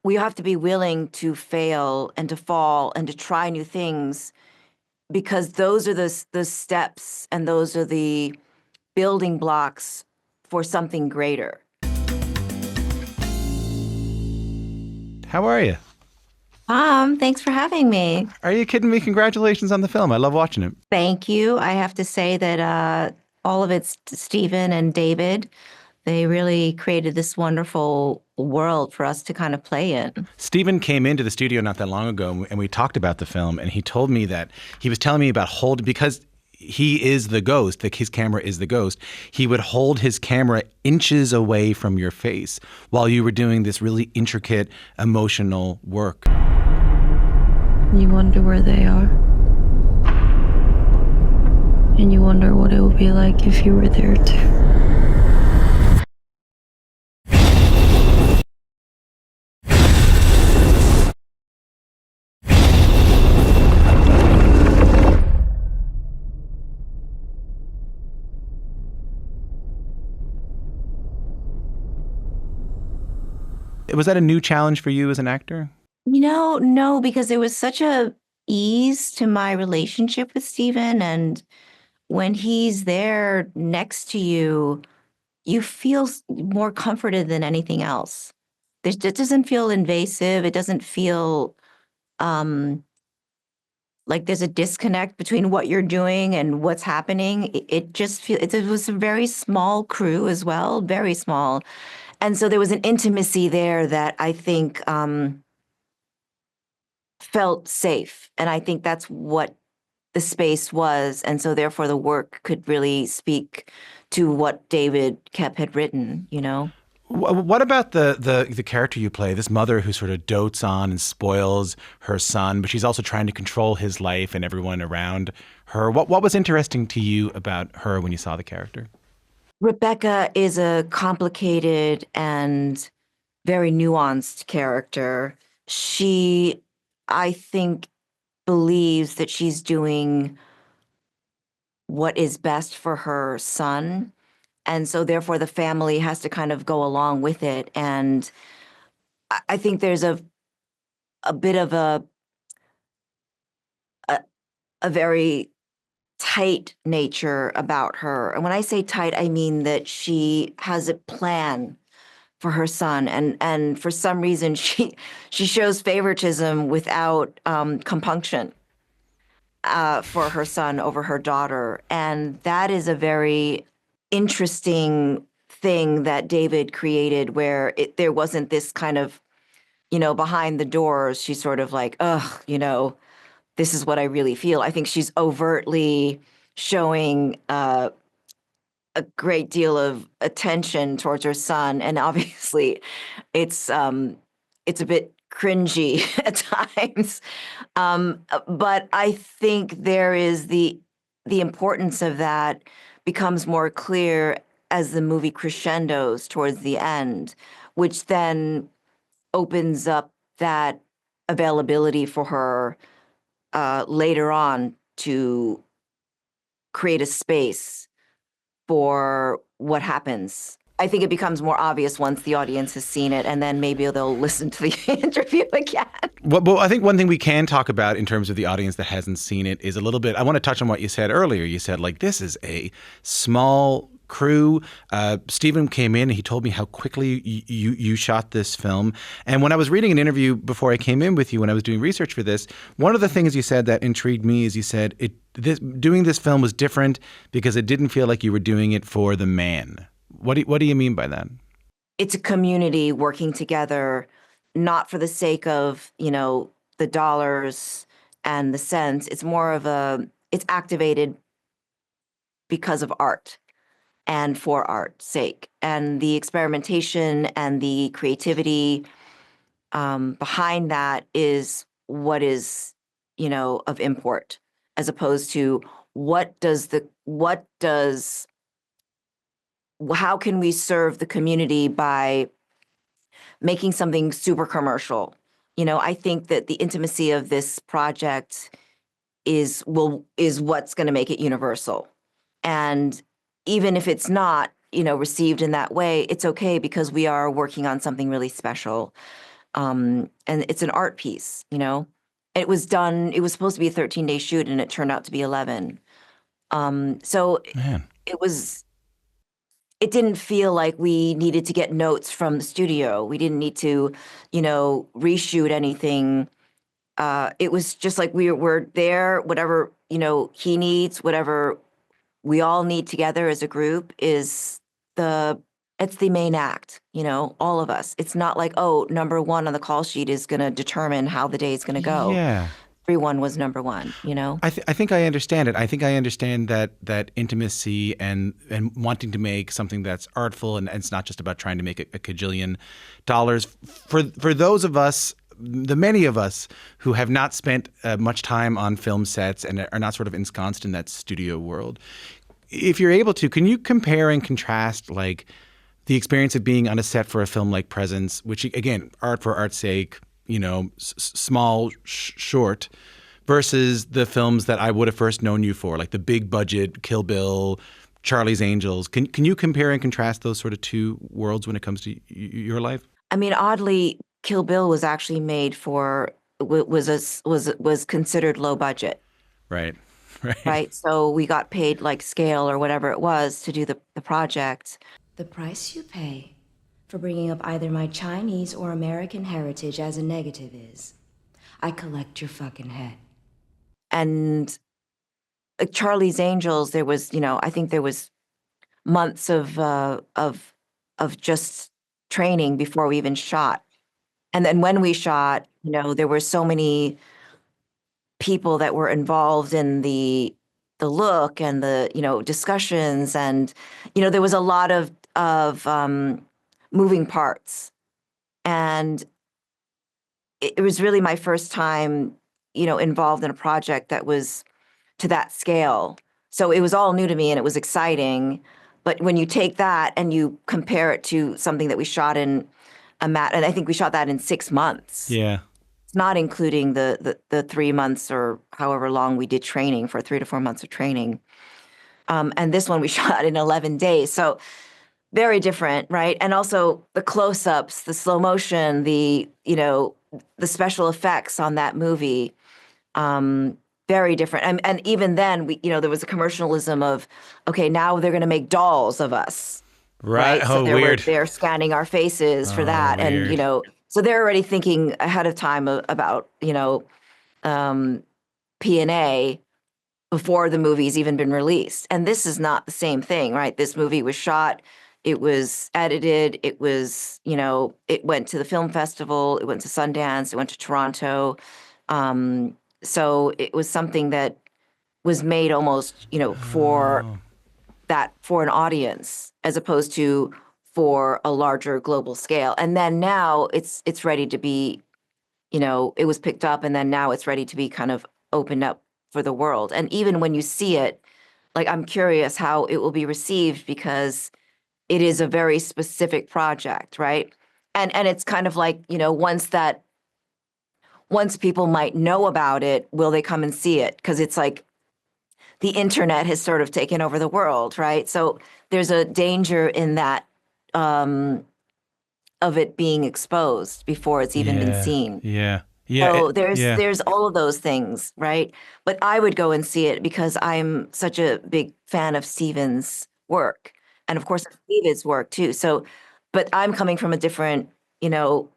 we have to be willing to fail and to fall and to try new things because those are the steps and those are the building blocks for something greater. How are you? Thanks for having me. Are you kidding me? Congratulations on the film. I love watching it. Thank you. I have to say that all of it's Stephen and David. They really created this wonderful world for us to kind of play in. Steven came into the studio not that long ago and we talked about the film, and he told me that he was telling me about because he is the ghost, like his camera is the ghost, he would hold his camera inches away from your face while you were doing this really intricate emotional work. You wonder where they are. And you wonder what it would be like if you were there too. Was that a new challenge for you as an actor? No, because there was such a ease to my relationship with Stephen, and when he's there next to you, you feel more comforted than anything else. It doesn't feel invasive. It doesn't feel um, like there's a disconnect between what you're doing and what's happening. It just feels it was a very small crew as well, very small, and so there was an intimacy there that I think felt safe, and I think that's what the space was, and so therefore the work could really speak to what David Koepp had written. What about the character you play, this mother who sort of dotes on and spoils her son, but she's also trying to control his life and everyone around her? What was interesting to you about her when you saw the character? Rebecca is a complicated and very nuanced character. She, I think, believes that she's doing what is best for her son. And so therefore the family has to kind of go along with it. And I think there's a bit of a very tight nature about her. And when I say tight, I mean that she has a plan for her son, and for some reason she shows favoritism without compunction for her son over her daughter, and that is a very interesting thing that David created, where there wasn't this kind of behind the doors. She's sort of like, ugh, this is what I really feel. I think she's overtly showing a great deal of attention towards her son, and obviously it's a bit cringy at times. But I think there is the importance of that becomes more clear as the movie crescendos towards the end, which then opens up that availability for her later on to create a space for what happens. I think it becomes more obvious once the audience has seen it, and then maybe they'll listen to the interview again. Well, I think one thing we can talk about in terms of the audience that hasn't seen it is a little bit, I want to touch on what you said earlier. You said, like, this is a small crew. Steven came in and he told me how quickly you shot this film. And when I was reading an interview before I came in with you, when I was doing research for this, one of the things you said that intrigued me is you said doing this film was different because it didn't feel like you were doing it for the man. What do you mean by that? It's a community working together, not for the sake of, the dollars and the cents. It's more of it's activated because of art and for art's sake. And the experimentation and the creativity behind that is what is, of import, as opposed to how can we serve the community by making something super commercial? I think that the intimacy of this project is what's going to make it universal. And even if it's not, received in that way, it's okay because we are working on something really special. And it's an art piece, you know. It was supposed to be a 13-day shoot, and it turned out to be 11. So Man. it didn't feel like we needed to get notes from the studio. We didn't need to, reshoot anything. It was just like we're there, whatever, he needs, whatever we all need together as a group it's the main act, all of us. It's not like, oh, number one on the call sheet is going to determine how the day is going to go. Yeah. Everyone was number one, I think I understand it. I think I understand that intimacy and wanting to make something that's artful, and it's not just about trying to make a cajillion dollars. For those of us, the many of us who have not spent much time on film sets and are not sort of ensconced in that studio world, if you're able to, can you compare and contrast like the experience of being on a set for a film like Presence, which again, art for art's sake, small, short, versus the films that I would have first known you for, like the big budget Kill Bill, Charlie's Angels. Can you compare and contrast those sort of two worlds when it comes to your life? I mean, oddly, Kill Bill was actually made was considered low budget. Right. Right. So we got paid like scale or whatever it was to do the project. The price you pay for bringing up either my Chinese or American heritage as a negative is I collect your fucking head. And Charlie's Angels, there was, I think there was months of just training before we even shot. And then when we shot, there were so many people that were involved in the look and the, discussions, and, there was a lot of moving parts. And it was really my first time, involved in a project that was to that scale. So it was all new to me and it was exciting. But when you take that and you compare it to something that we shot in and I think we shot that in 6 months. Yeah. It's not including the 3 months or however long we did training, for 3 to 4 months of training. And this one we shot in 11 days. So very different, right? And also the close-ups, the slow motion, the special effects on that movie, very different. And even then, there was a commercialism of, okay, now they're going to make dolls of us. Right. So Oh, weird. They're scanning our faces for that. Weird. And, so they're already thinking ahead of time about, P&A before the movie's even been released. And this is not the same thing, right? This movie was shot, it was edited, it was, it went to the film festival, it went to Sundance, it went to Toronto. So it was something that was made almost, for an audience, as opposed to for a larger global scale. And then now it's ready to be, it was picked up, and then now it's ready to be kind of opened up for the world. And even when you see it, like, I'm curious how it will be received, because it is a very specific project, right? And it's kind of like, once people might know about it, will they come and see it? Because it's like the internet has sort of taken over the world, right? So there's a danger in that, of it being exposed before it's even been seen. Yeah. So there's all of those things, right? But I would go and see it because I'm such a big fan of Steven's work, and of course of David's work too. So, but I'm coming from a different,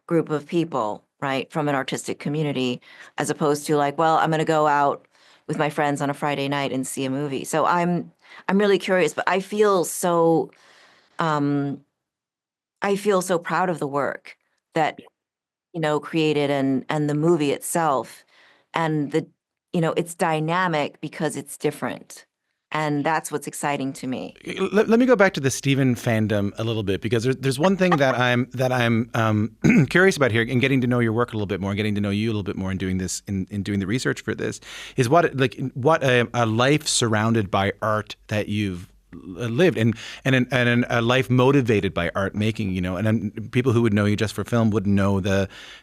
group of people, right? From an artistic community, as opposed to like, well, I'm going to go out with my friends on a Friday night and see a movie. So I'm really curious, but I feel so proud of the work that, created, and the movie itself, and it's dynamic because it's different. And that's what's exciting to me. Let me go back to the Steven fandom a little bit, because there's one thing that I'm curious about here, and getting to know your work a little bit more, and getting to know you a little bit more, in doing this, in doing the research for this, is what a life surrounded by art that you've lived, and a life motivated by art making, and then people who would know you just for film would know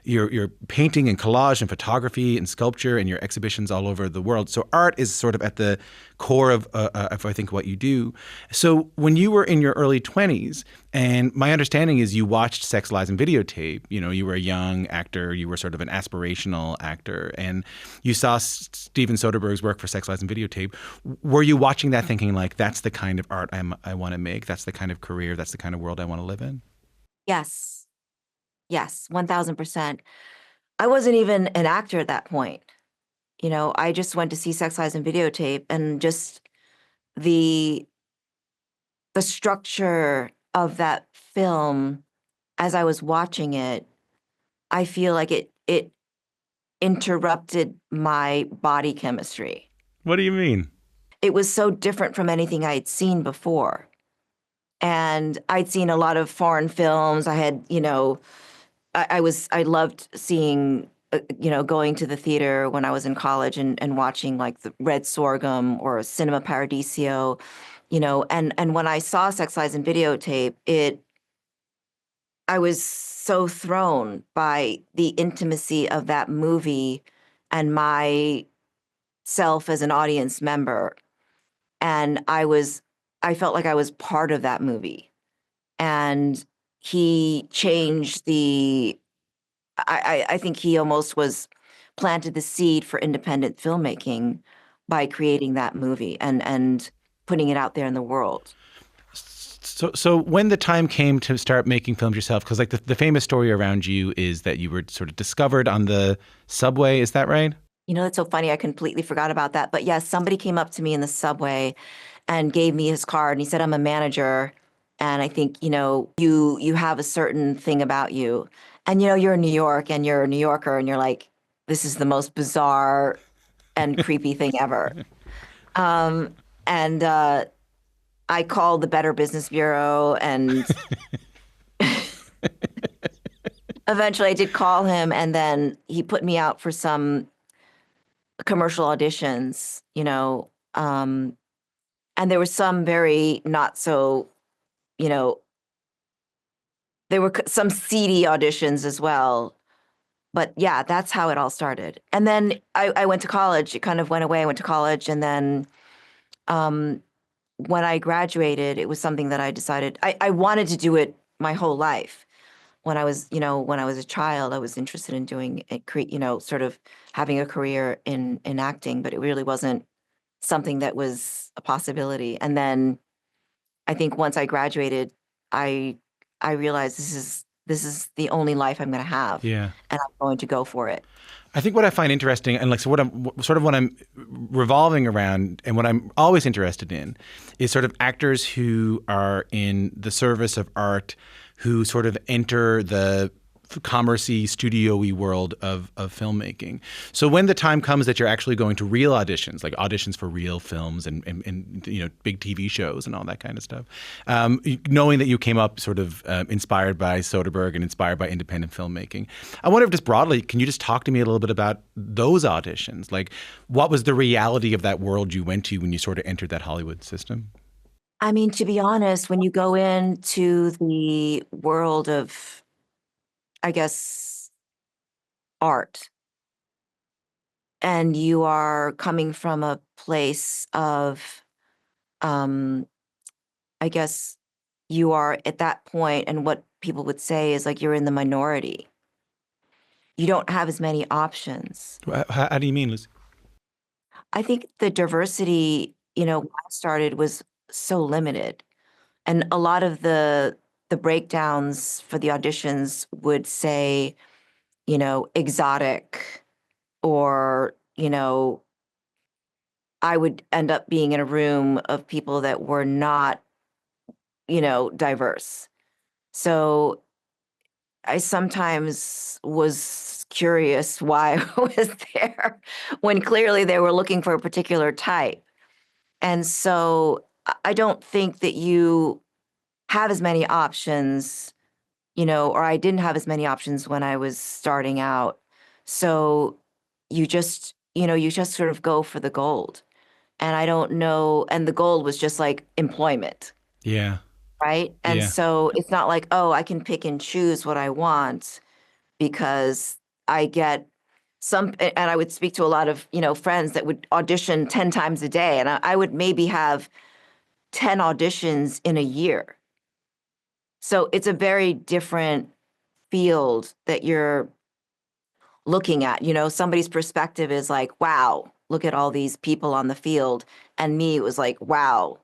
your painting and collage and photography and sculpture and your exhibitions all over the world. So art is sort of at the core of I think what you do. So when you were in your early 20s, and my understanding is you watched Sex, Lies, and Videotape. You were a young actor. You were sort of an aspirational actor, and you saw Steven Soderbergh's work for Sex, Lies, and Videotape. Were you watching that thinking like, that's the kind of art I want to make, that's the kind of career, that's the kind of world I want to live in? Yes. Yes, 1000%. I wasn't even an actor at that point. I just went to see Sex, Lies, and Videotape, and just the structure of that film as I was watching it, I feel like it interrupted my body chemistry. What do you mean? It was so different from anything I'd seen before. And I'd seen a lot of foreign films. I had, I loved seeing, going to the theater when I was in college and watching like the Red Sorghum or Cinema Paradiso, and when I saw Sex, Lies, and Videotape, I was so thrown by the intimacy of that movie and myself as an audience member. And I felt like I was part of that movie. And he changed I think he almost planted the seed for independent filmmaking by creating that movie and putting it out there in the world. So when the time came to start making films yourself, because like the famous story around you is that you were sort of discovered on the subway, is that right? That's so funny. I completely forgot about that. But yes, somebody came up to me in the subway and gave me his card, and he said, "I'm a manager, and I think, you have a certain thing about you. And, you're in New York and you're a New Yorker, and you're like, this is the most bizarre and creepy thing ever." And I called the Better Business Bureau, and eventually I did call him, and then he put me out for some commercial auditions, and there were some very not so, you know, there were some seedy auditions as well. But yeah, that's how it all started. And then I went to college. It kind of went away. I went to college, and then um, when I graduated, it was something that I decided I wanted to do it my whole life. When I was a child, I was interested in doing it, sort of having a career in acting, but it really wasn't something that was a possibility. And then I think once I graduated, I I realized this is the only life I'm going to have, Yeah. and I'm going to go for it. I think what I find interesting, and like so what I'm revolving around, and what I'm always interested in, is sort of actors who are in the service of art, who sort of enter the commerce-y, studio-y world of filmmaking. So when the time comes that you're actually going to real auditions, like auditions for real films and big TV shows and all that kind of stuff, knowing that you came up sort of inspired by Soderbergh and inspired by independent filmmaking, I wonder if just broadly, can you just talk to me a little bit about those auditions? Like, what was the reality of that world you went to when you sort of entered that Hollywood system? I mean, to be honest, when you go into the world of, I guess, art, and you are coming from a place of, um, I guess, you are at that point, and what people would say is like you're in the minority. You don't have as many options. How do you mean, Lucy? I think the diversity, when I started was so limited. And a lot of the breakdowns for the auditions would say, exotic, or, I would end up being in a room of people that were not, diverse. So I sometimes was curious why I was there when clearly they were looking for a particular type. And so I don't think that you have as many options, or I didn't have as many options when I was starting out. So you just sort of go for the gold. And I don't know. And the goal was just like employment, Yeah. right? And Yeah. so it's not like, oh, I can pick and choose what I want because I get and I would speak to a lot of, friends that would audition 10 times a day. And I would maybe have 10 auditions in a year. So it's a very different field that you're looking at. Somebody's perspective is like, wow, look at all these people on the field. And me, it was like, wow,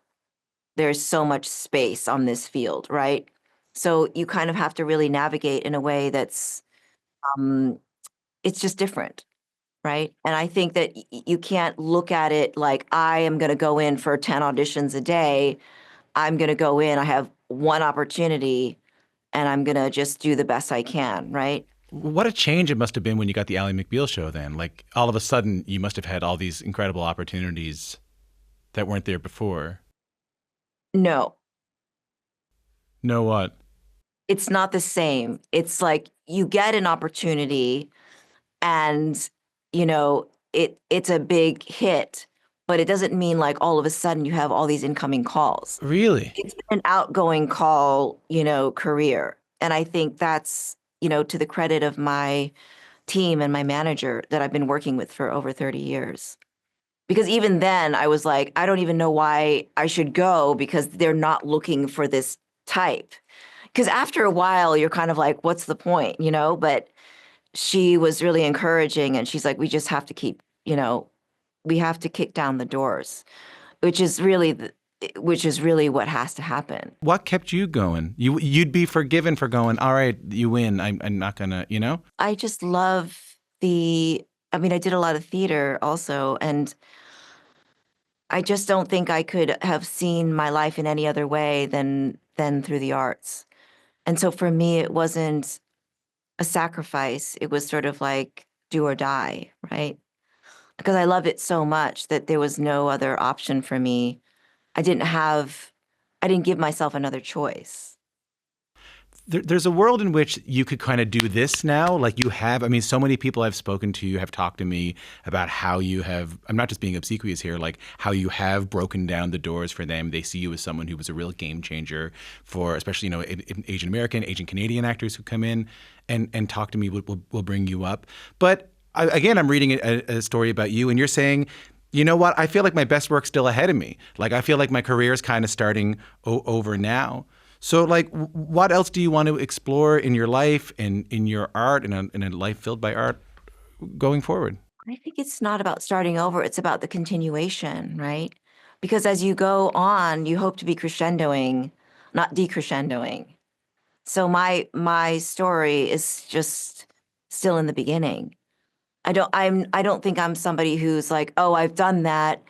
there's so much space on this field, right? So you kind of have to really navigate in a way that's, um, it's just different, right? And I think that you can't look at it like I am going to go in for 10 auditions a day. I'm going to go in, I have one opportunity, and I'm going to just do the best I can, right? What a change it must have been when you got the Ally McBeal show then. Like all of a sudden you must have had all these incredible opportunities that weren't there before. No, Know what? it's not the same. It's like you get an opportunity and, it's a big hit, but it doesn't mean like all of a sudden you have all these incoming calls. Really? It's been an outgoing call, career. And I think that's, to the credit of my team and my manager that I've been working with for over 30 years. Because even then I was like, I don't even know why I should go because they're not looking for this type. Because after a while, you're kind of like, what's the point, But she was really encouraging and she's like, we just have to keep, we have to kick down the doors, which is really what has to happen. What kept you going? You'd be forgiven for going, all right, you win. I'm not gonna, I just love I mean, I did a lot of theater also, and I just don't think I could have seen my life in any other way than through the arts. And so for me, it wasn't a sacrifice. It was sort of like do or die, right? Because I love it so much that there was no other option for me. I didn't give myself another choice. There's a world in which you could kind of do this now. Like you have, I mean, so many people I've spoken to have talked to me about how you have, I'm not just being obsequious here, like how you have broken down the doors for them. They see you as someone who was a real game changer for, especially, Asian American, Asian Canadian actors who come in and talk to me will bring you up. But again, I'm reading a story about you and you're saying, you know what, I feel like my best work's still ahead of me. Like I feel like my career is kind of starting over now. So, like, what else do you want to explore in your life and in your art and in a life filled by art going forward? I think it's not about starting over, it's about the continuation, right? Because as you go on, you hope to be crescendoing, not decrescendoing. So my story is just still in the beginning. I don't think I'm somebody who's like, "Oh, I've done that.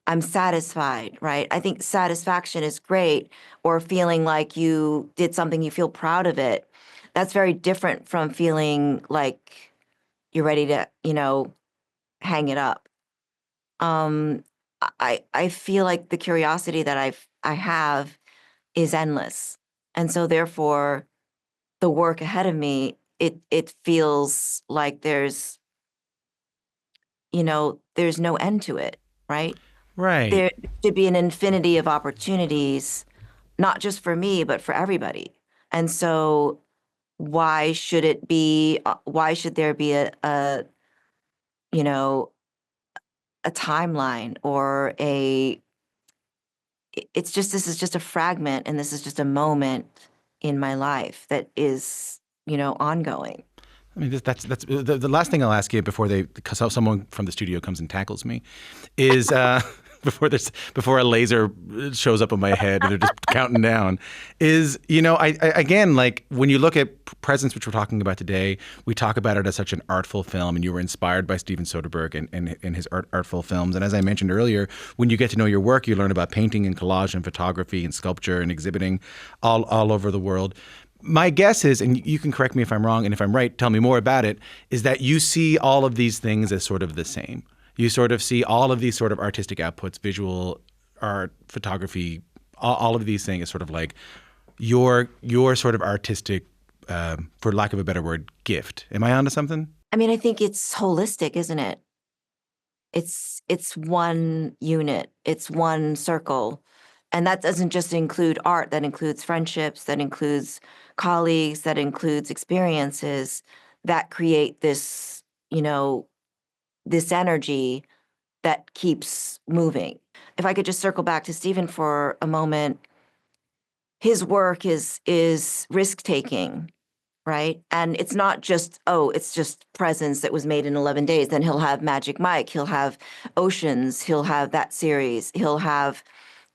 I'm satisfied," right? I think satisfaction is great, or feeling like you did something, you feel proud of it. That's very different from feeling like you're ready to, hang it up. Um, I feel like the curiosity that I have is endless. And so therefore the work ahead of me, it feels like there's no end to it, right? Right. There should be an infinity of opportunities, not just for me, but for everybody. And so why should there be you know, a timeline or this is just a fragment and this is just a moment in my life that is, ongoing. I mean, that's the last thing I'll ask you because someone from the studio comes and tackles me, is before a laser shows up on my head and they're just counting down, is I again, like when you look at Presence, which we're talking about today, we talk about it as such an artful film, and you were inspired by Steven Soderbergh and his artful films. And as I mentioned earlier, when you get to know your work, you learn about painting and collage and photography and sculpture and exhibiting all over the world. My guess is, and you can correct me if I'm wrong, and if I'm right, tell me more about it, is that you see all of these things as sort of the same. You sort of see all of these sort of artistic outputs, visual art, photography, all of these things as sort of like your sort of artistic, for lack of a better word, gift. Am I onto something? I mean, I think it's holistic, isn't it? It's one unit, it's one circle. And that doesn't just include art, that includes friendships, that includes colleagues, that includes experiences that create this, this energy that keeps moving. If I could just circle back to Steven for a moment, his work is risk-taking, right? And it's not just, oh, it's just Presence that was made in 11 days. Then he'll have Magic Mike, he'll have Oceans, he'll have that series, he'll have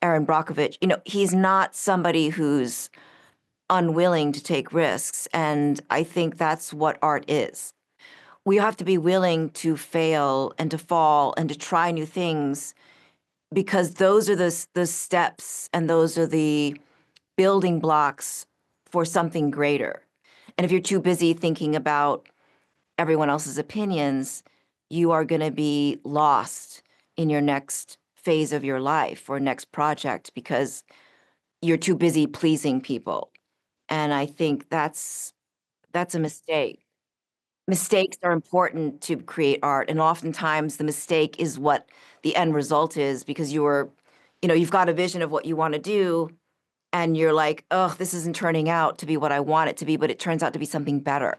Aaron Brockovich. He's not somebody who's unwilling to take risks. And I think that's what art is. We have to be willing to fail and to fall and to try new things, because those are the steps and those are the building blocks for something greater. And if you're too busy thinking about everyone else's opinions, you are going to be lost in your next phase of your life or next project because you're too busy pleasing people. And I think that's a mistake. Mistakes are important to create art, and oftentimes the mistake is what the end result is, because you've got a vision of what you want to do, and you're like, oh, this isn't turning out to be what I want it to be, but it turns out to be something better.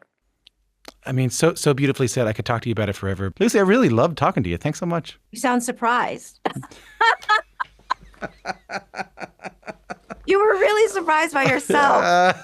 I mean, so beautifully said. I could talk to you about it forever. Lucy, I really loved talking to you. Thanks so much. You sound surprised. You were really surprised by yourself.